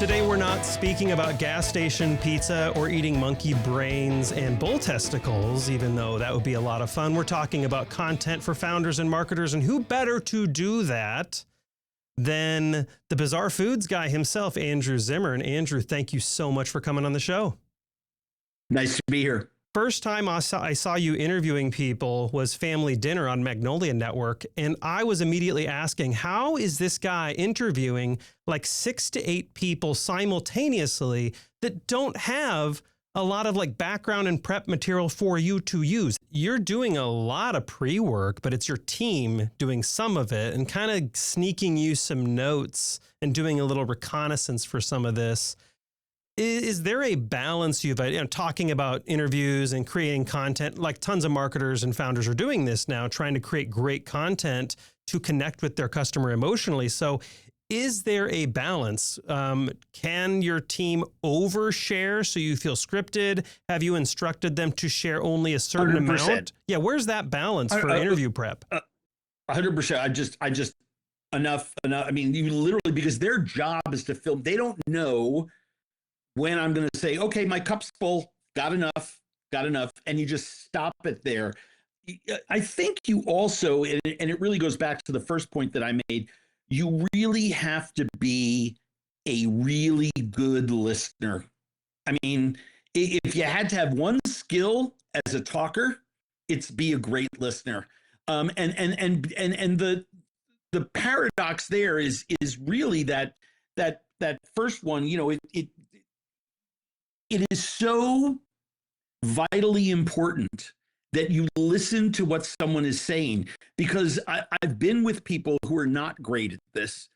Today we're not speaking about gas station pizza or eating monkey brains and bull testicles, even though that would be a lot of fun. We're talking about content for founders and marketers, and who better to do that than the Bizarre Foods guy himself, Andrew Zimmern. Andrew, thank you so much for coming on the show. Nice to be here. First time I saw you interviewing people was Family Dinner on Magnolia Network, and I was immediately asking, how is this guy interviewing like 6 to 8 people simultaneously that don't have a lot of like background and prep material for you to use? You're doing a lot of pre-work, but it's your team doing some of it and kind of sneaking you some notes and doing a little reconnaissance for some of this. Is there a balance you've, talking about interviews and creating content, like tons of marketers and founders are doing this now, trying to create great content to connect with their customer emotionally. So is there a balance? Can your team overshare so you feel scripted? Have you instructed them to share only a certain 100%. amount? Yeah, where's that balance for interview prep? 100%. I just enough. I mean, you literally, because their job is to film. They don't know when I'm going to say, okay, my cup's full, got enough, and you just stop it there. I think you also, and it really goes back to the first point that I made, you really have to be a really good listener. I mean, if you had to have one skill as a talker, it's be a great listener. And the paradox there is really that first one, it is so vitally important that you listen to what someone is saying, because I've been with people who are not great at this,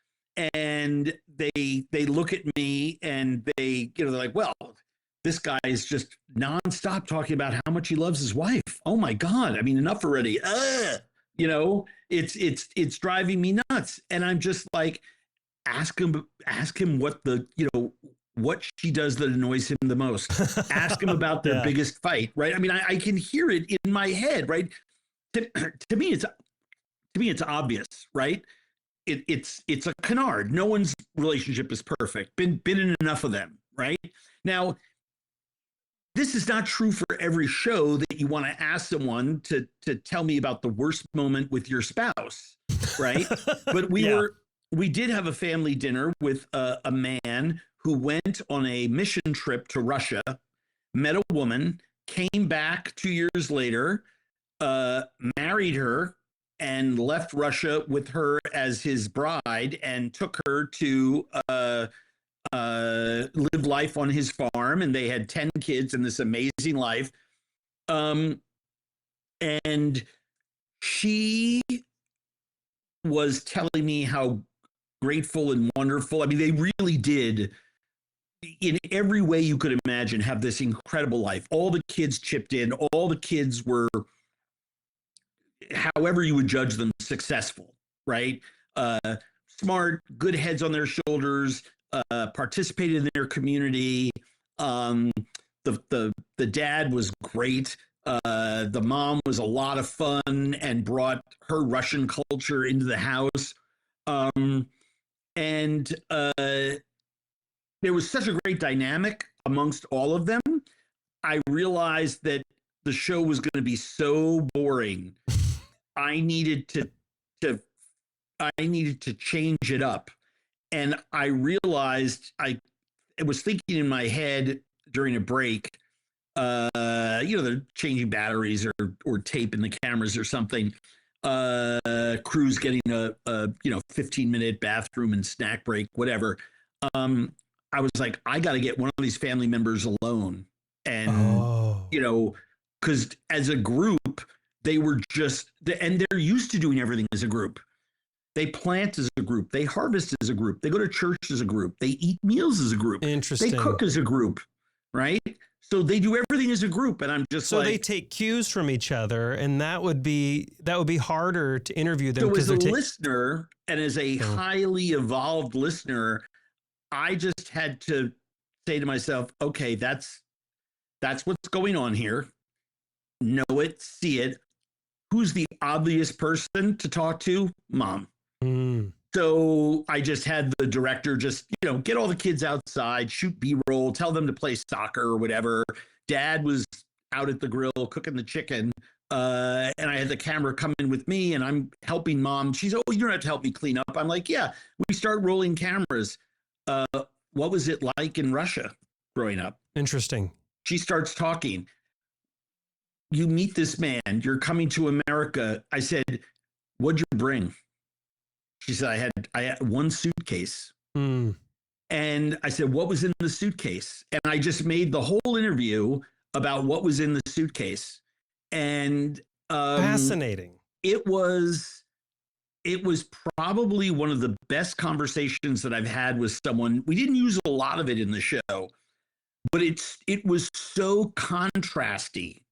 and they look at me and they're like, well, this guy is just nonstop talking about how much he loves his wife. Oh my God. I mean, enough already. It's driving me nuts. And I'm just like, ask him what she does that annoys him the most. Ask him about their biggest fight, right? I mean, I can hear it in my head, right? To me, it's obvious, right? It's a canard. No one's relationship is perfect. Been in enough of them, right? Now, this is not true for every show that you want to ask someone to tell me about the worst moment with your spouse, right? But we did have a family dinner with a man who went on a mission trip to Russia, met a woman, came back 2 years later, married her, and left Russia with her as his bride, and took her to live life on his farm. And they had 10 kids in this amazing life. And she was telling me how grateful and wonderful. I mean, they really did, in every way you could imagine, have this incredible life. All the kids chipped in. All the kids were, however you would judge them, successful, right? Smart, good heads on their shoulders, participated in their community. The dad was great. The mom was a lot of fun and brought her Russian culture into the house. And there was such a great dynamic amongst all of them. I realized that the show was going to be so boring. I needed to change it up. And I realized I was thinking in my head during a break, they're changing batteries or tape in the cameras or something. Crew's getting a 15-minute bathroom and snack break, whatever. I was like, I got to get one of these family members alone. And, because as a group, they were and they're used to doing everything as a group. They plant as a group. They harvest as a group. They go to church as a group. They eat meals as a group. Interesting. They cook as a group, right? So they do everything as a group. And I'm just so they take cues from each other, and that would be harder to interview them. So as a listener and as a highly evolved listener, I just had to say to myself, okay, that's what's going on here. Know it, see it. Who's the obvious person to talk to? Mom. So I just had the director just, get all the kids outside, shoot B-roll, tell them to play soccer or whatever. Dad was out at the grill cooking the chicken. And I had the camera come in with me and I'm helping mom. She's, oh, you don't have to help me clean up. I'm like, yeah, we start rolling cameras. What was it like in Russia growing up? Interesting. She starts talking. You meet this man, you're coming to America. I said, what'd you bring? She said, I had one suitcase. Mm. And I said, what was in the suitcase? And I just made the whole interview about what was in the suitcase. And fascinating. It was probably one of the best conversations that I've had with someone. We didn't use a lot of it in the show, but it was so contrasty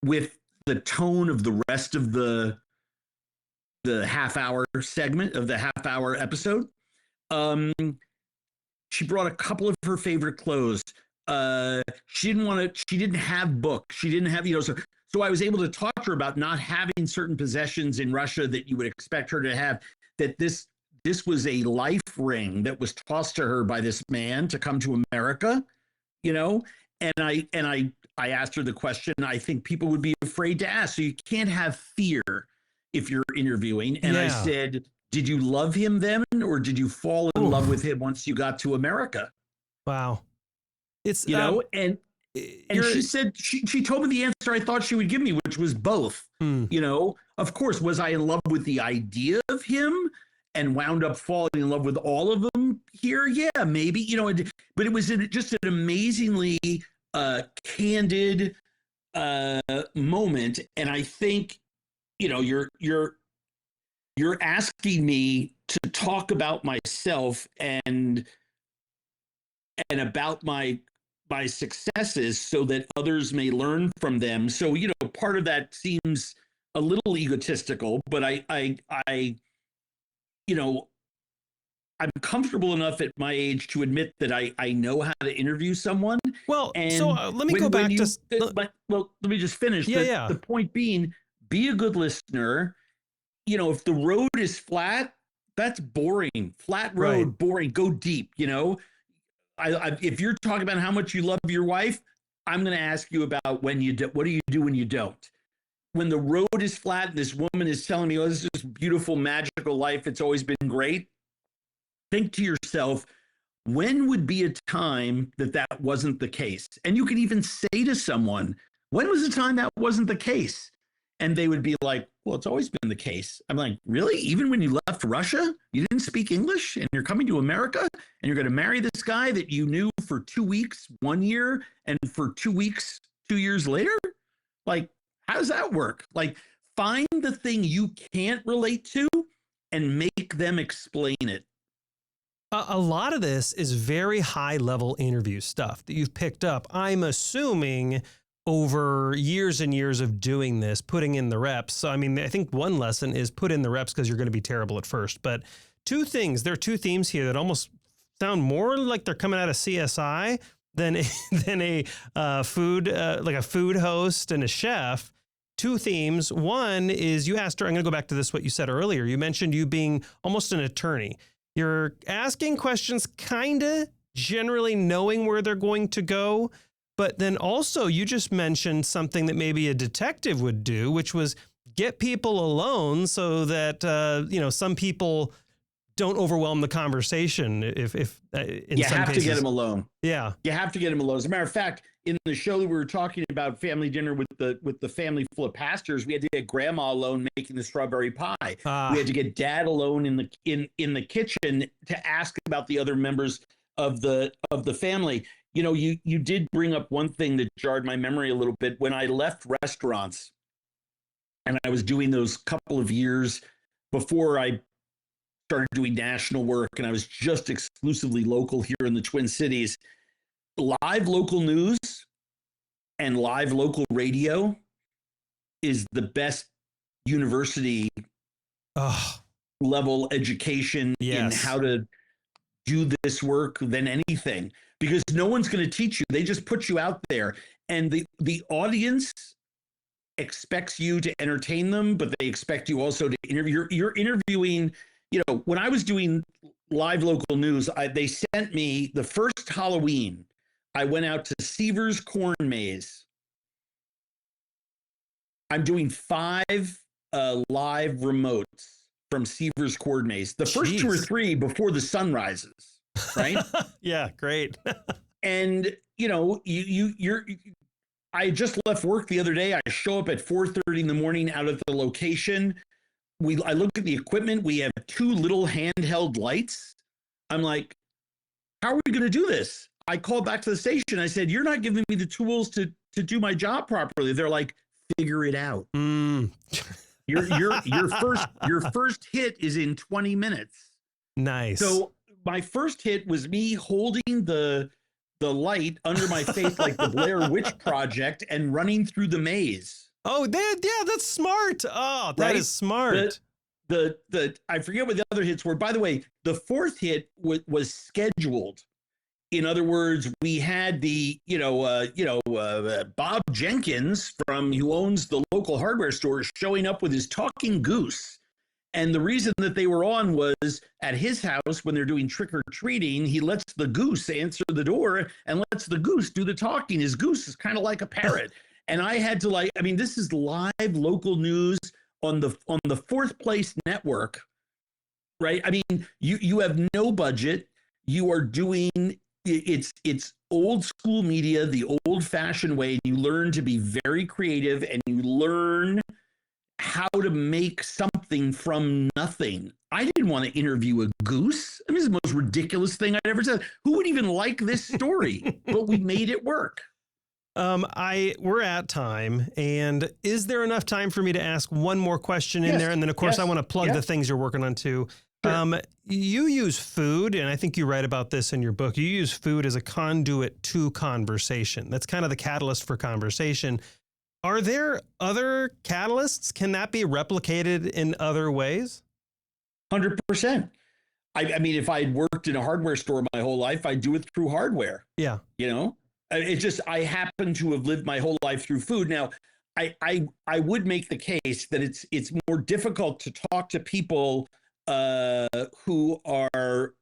with the tone of the rest of the half-hour segment of the half-hour episode. She brought a couple of her favorite clothes. She didn't have books. She didn't have, so I was able to talk to her about not having certain possessions in Russia that you would expect her to have, that this was a life ring that was tossed to her by this man to come to America, and I asked her the question I think people would be afraid to ask. So you can't have fear if you're interviewing. And I said, did you love him then, or did you fall in love with him once you got to America? Wow. It's, and she said, she told me the answer I thought she would give me, which was both. Of course, was I in love with the idea of him and wound up falling in love with all of them here? Yeah, maybe, but it was just an amazingly candid moment. And I think, you're asking me to talk about myself and about my successes so that others may learn from them. So, part of that seems a little egotistical, but I'm comfortable enough at my age to admit that I know how to interview someone. Well, and so let me go back to... let me just finish. The point being, be a good listener. If the road is flat, that's boring. Flat road, right. Boring. Go deep. If you're talking about how much you love your wife, I'm going to ask you about what do you do when you don't? When the road is flat and this woman is telling me, oh, this is this beautiful, magical life, it's always been great. Think to yourself, when would be a time that wasn't the case? And you can even say to someone, when was the time that wasn't the case? And they would be like, well, it's always been the case. I'm like, really? Even when you left Russia, you didn't speak English and you're coming to America and you're going to marry this guy that you knew for 2 weeks, 1 year, and for 2 weeks, 2 years later? Like, how does that work? Like, find the thing you can't relate to and make them explain it. A lot of this is very high level interview stuff that you've picked up, I'm assuming, over years and years of doing this, putting in the reps. So, I mean, I think one lesson is put in the reps because you're going to be terrible at first. But there are two themes here that almost sound more like they're coming out of CSI than a food host and a chef. Two themes. One is you asked her, I'm going to go back to what you said earlier. You mentioned you being almost an attorney. You're asking questions, kind of generally knowing where they're going to go. But then also you just mentioned something that maybe a detective would do, which was get people alone so that, some people don't overwhelm the conversation. If in you some have cases. To get them alone. Yeah. You have to get them alone. As a matter of fact, in the show that we were talking about family dinner with the family full of pastors, we had to get grandma alone making the strawberry pie. We had to get dad alone in the kitchen to ask about the other members of the family. You did bring up one thing that jarred my memory a little bit. When I left restaurants and I was doing those couple of years before I started doing national work and I was just exclusively local here in the Twin Cities, live local news and live local radio is the best university level education in how to do this work than anything, because no one's going to teach you. They just put you out there, and the audience expects you to entertain them, but they expect you also to interview. You're interviewing when I was doing live local news, they sent me the first Halloween. I went out to Seaver's Corn Maze. I'm doing 5 live remotes from Seaver's Corn Maze. The first 2 or 3 before the sun rises, right? Yeah, great. And you're. I just left work the other day. I show up at 4:30 in the morning out at the location. I look at the equipment. We have 2 little handheld lights. I'm like, how are we going to do this? I called back to the station. I said, you're not giving me the tools to do my job properly. They're like, figure it out. Your first hit is in 20 minutes. Nice. So my first hit was me holding the light under my face like the Blair Witch Project and running through the maze. Oh, yeah, that's smart. Oh, that is smart. The I forget what the other hits were. By the way, the 4th hit was scheduled. In other words, we had the Bob Jenkins who owns the local hardware store showing up with his talking goose. And the reason that they were on was at his house when they're doing trick or treating, he lets the goose answer the door and lets the goose do the talking. His goose is kind of like a parrot. And I had to this is live local news on the 4th Place network, right? I mean, you have no budget. You are doing it's old school media, the old fashioned way. You learn to be very creative and you learn how to make something from nothing. I didn't want to interview a goose. I mean, it's the most ridiculous thing I'd ever said. Who would even like this story? But we made it work. We're at time, and is there enough time for me to ask one more question in there? And then, of course, I want to plug the things you're working on too. Sure. You use food, and I think you write about this in your book. You use food as a conduit to conversation. That's kind of the catalyst for conversation. Are there other catalysts? Can that be replicated in other ways? 100%. I mean, if I'd worked in a hardware store my whole life, I'd do it through hardware. Yeah. I happen to have lived my whole life through food. Now, I would make the case that it's more difficult to talk to people who are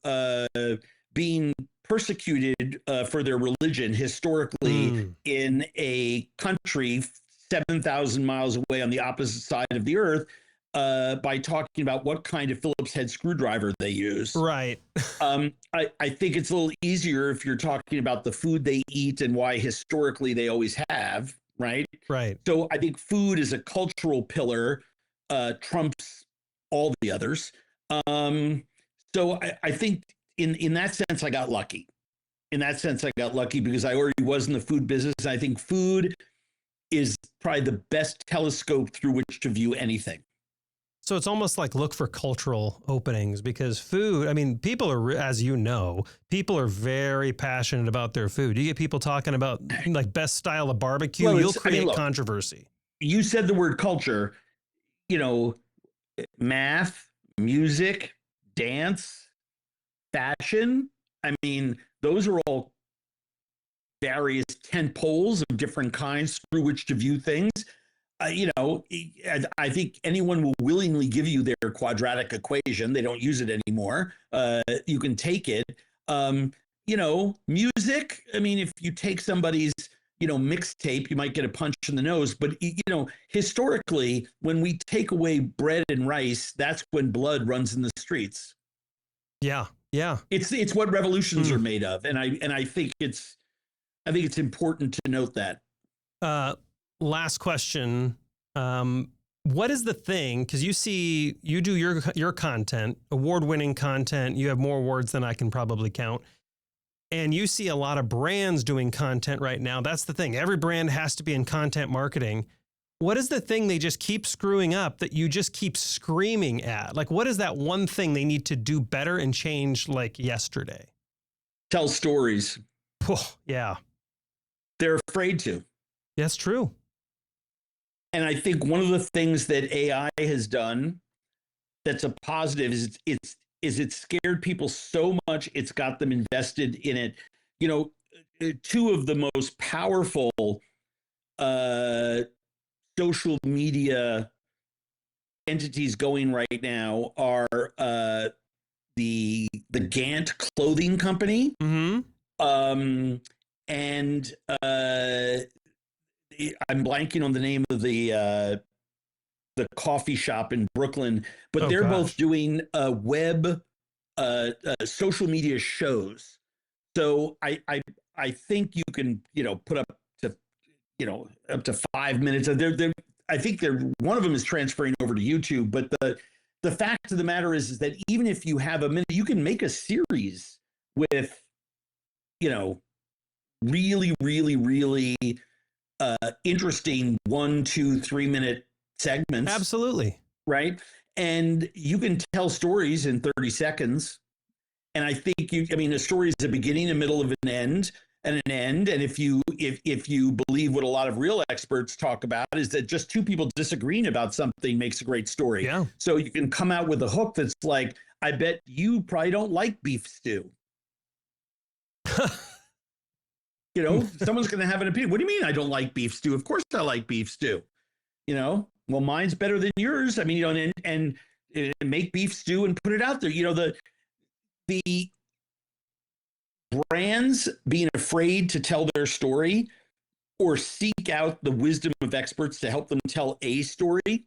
being persecuted for their religion historically in a country 7,000 miles away on the opposite side of the earth by talking about what kind of Phillips head screwdriver they use. Right. I think it's a little easier if you're talking about the food they eat and why historically they always have, right? Right. So I think food is a cultural pillar, trumps all the others. So I think in that sense, I got lucky. In that sense, I got lucky because I already was in the food business. And I think food is probably the best telescope through which to view anything. So it's almost like look for cultural openings because food, I mean, people are, as you know, people are very passionate about their food. You get people talking about like best style of barbecue, you'll create controversy. You said the word culture, math, music, dance, fashion. I mean, those are all various tent poles of different kinds through which to view things. I think anyone will willingly give you their quadratic equation. They don't use it anymore. You can take it. Music. I mean, if you take somebody's, mixtape, you might get a punch in the nose. But, historically, when we take away bread and rice, that's when blood runs in the streets. Yeah. Yeah. It's what revolutions are made of. And I think it's important to note that. Last question. What is the thing? Because you do your content, award-winning content. You have more awards than I can probably count. And you see a lot of brands doing content right now. That's the thing. Every brand has to be in content marketing. What is the thing they just keep screwing up that you just keep screaming at? Like, what is that one thing they need to do better and change like yesterday? Tell stories. Yeah. They're afraid to. That's true. And I think one of the things that AI has done that's a positive is it's scared people so much it's got them invested in it. Two of the most powerful social media entities going right now are the Gant clothing company, Mm-hmm. and I'm blanking on the name of the coffee shop in Brooklyn, but they're both doing web social media shows. So I think you can put up to up to 5 minutes. I think one of them is transferring over to YouTube, but the fact of the matter is that even if you have a minute, you can make a series with really, really, really interesting 1, 2, 3 minute segments. Absolutely. Right. And you can tell stories in 30 seconds. And I think a story is a beginning, a middle, of an end, and an end. And if you believe what a lot of real experts talk about, is that just two people disagreeing about something makes a great story. Yeah. So you can come out with a hook that's like, I bet you probably don't like beef stew. Someone's going to have an opinion. What do you mean I don't like beef stew? Of course I like beef stew. Well, mine's better than yours. I mean, and make beef stew and put it out there. The brands being afraid to tell their story or seek out the wisdom of experts to help them tell a story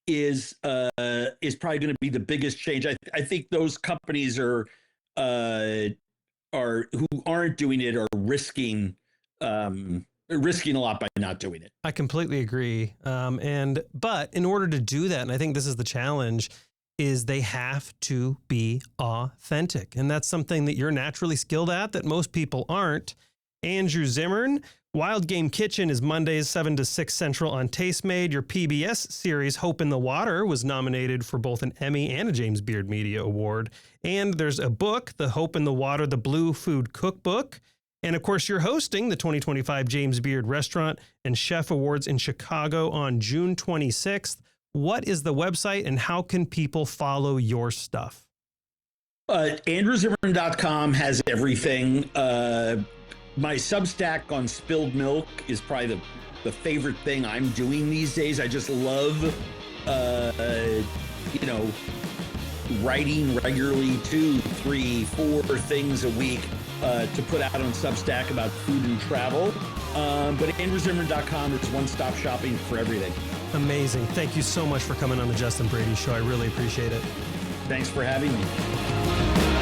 is probably going to be the biggest change. I think those companies who aren't doing it are risking a lot by not doing it. I completely agree. But in order to do that, and I think this is the challenge, is they have to be authentic. And that's something that you're naturally skilled at that most people aren't. Andrew Zimmern, Wild Game Kitchen is Mondays 7 to 6 Central on Tastemade. Your PBS series Hope in the Water was nominated for both an Emmy and a James Beard Media Award. And there's a book, The Hope in the Water, the Blue Food Cookbook. And of course, you're hosting the 2025 James Beard Restaurant and Chef Awards in Chicago on June 26th. What is the website and how can people follow your stuff? AndrewZimmern.com has everything. My Substack on spilled milk is probably the favorite thing I'm doing these days. I just love, writing regularly 2, 3, 4 things a week to put out on Substack about food and travel. But AndrewZimmern.com is one-stop shopping for everything. Amazing. Thank you so much for coming on the Justin Brady Show. I really appreciate it. Thanks for having me.